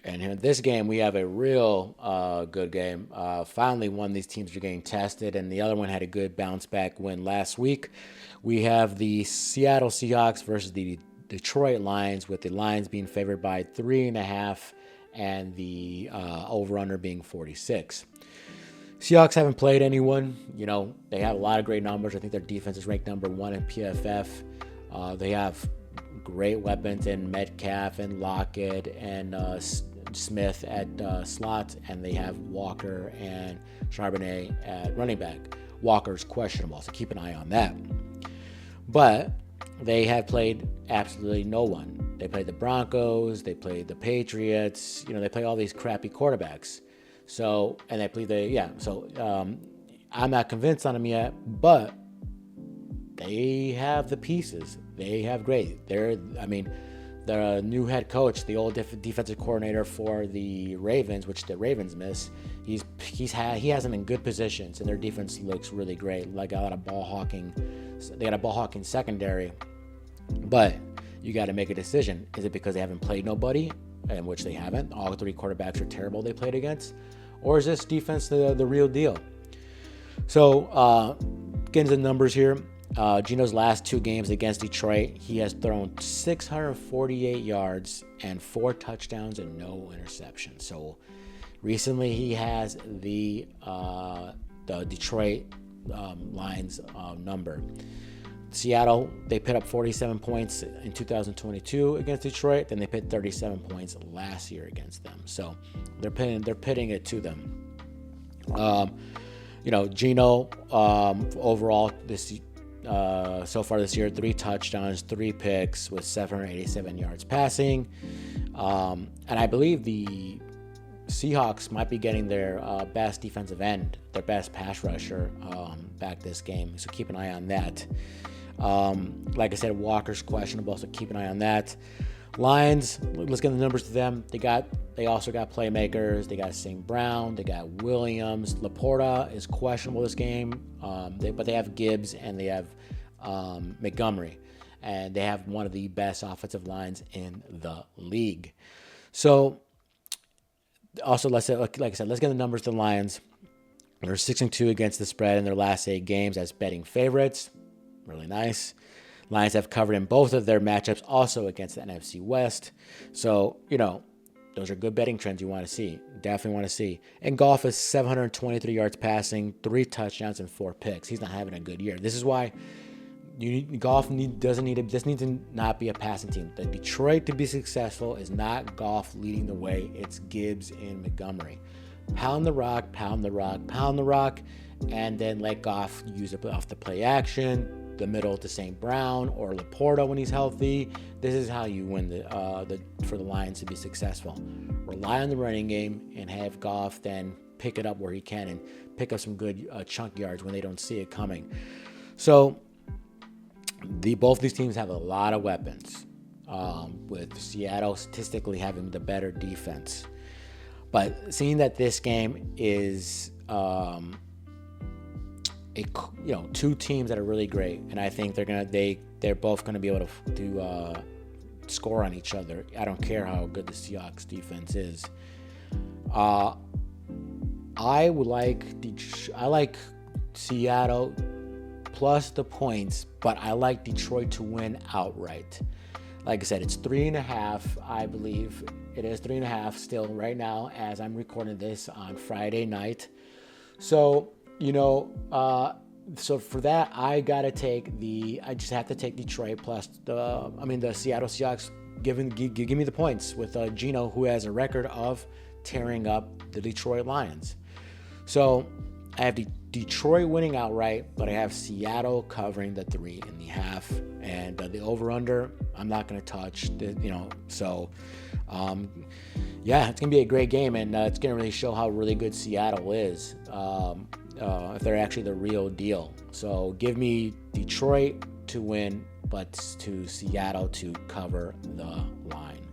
And in this game, we have a real good game. Finally, one of these teams are getting tested, and the other one had a good bounce back win last week. We have the Seattle Seahawks versus the Detroit Lions, with the Lions being favored by 3.5 and the over-under being 46. Seahawks haven't played anyone. They have a lot of great numbers. I think their defense is ranked number 1 in PFF. They have great weapons in Metcalf and Lockett and Smith at slot, and they have Walker and Charbonnet at running back. Walker's questionable, so keep an eye on that. But they have played absolutely no one. They played the Broncos, they played the Patriots, they play all these crappy quarterbacks. So, and they played I'm not convinced on them yet, but they have the pieces. They have great. The new head coach, the old defensive coordinator for the Ravens, which the Ravens miss, he has them in good positions, and their defense looks really great. Like a lot of ball hawking. They got a ball hawking secondary, but you got to make a decision. Is it because they haven't played nobody, in which they haven't? All 3 quarterbacks are terrible they played against, or is this defense the real deal? So, getting to the numbers here. Geno's last 2 games against Detroit, he has thrown 648 yards and 4 touchdowns and no interceptions. So recently he has the Detroit Lions number. Seattle, they put up 47 points in 2022 against Detroit. Then they put 37 points last year against them. So they're pitting it to them. Geno overall so far this year, 3 touchdowns, 3 picks with 787 yards passing. And I believe the Seahawks might be getting their best defensive end, their best pass rusher back this game. So keep an eye on that. Like I said, Walker's questionable, so keep an eye on that. Lions, let's get the numbers to them. They also got playmakers. They got St. Brown. They got Williams. Laporta is questionable this game, but they have Gibbs and they have Montgomery, and they have one of the best offensive lines in the league. So, also like I said, let's get the numbers to the Lions. They're 6-2 against the spread in their last 8 games as betting favorites. Really nice. Lions have covered in both of their matchups also against the NFC West. So, those are good betting trends you want to see. Definitely want to see. And Goff is 723 yards passing, 3 touchdowns, and 4 picks. He's not having a good year. This is why Goff needs to not be a passing team. The Detroit to be successful is not Goff leading the way. It's Gibbs and Montgomery. Pound the rock, pound the rock, pound the rock, and then let Goff use it off the play action, the middle to St. Brown or Laporta when he's healthy. This is how you win for the Lions to be successful. Rely on the running game and have Goff then pick it up where he can and pick up some good chunk yards when they don't see it coming. So both these teams have a lot of weapons, with Seattle statistically having the better defense. But seeing that this game is 2 teams that are really great, and I think they're both gonna be able to score on each other. I don't care how good the Seahawks defense is. I like Seattle plus the points, but I like Detroit to win outright. Like I said, it's 3.5. I believe it is 3.5 still right now as I'm recording this on Friday night. So, so for that, I just have to take Detroit plus the Seattle Seahawks. Give me the points with Geno, who has a record of tearing up the Detroit Lions. So I have Detroit winning outright, but I have Seattle covering the 3.5, and the over/under I'm not going to touch. So it's going to be a great game, and it's going to really show how really good Seattle is. If they're actually the real deal. So give me Detroit to win, but to Seattle to cover the line.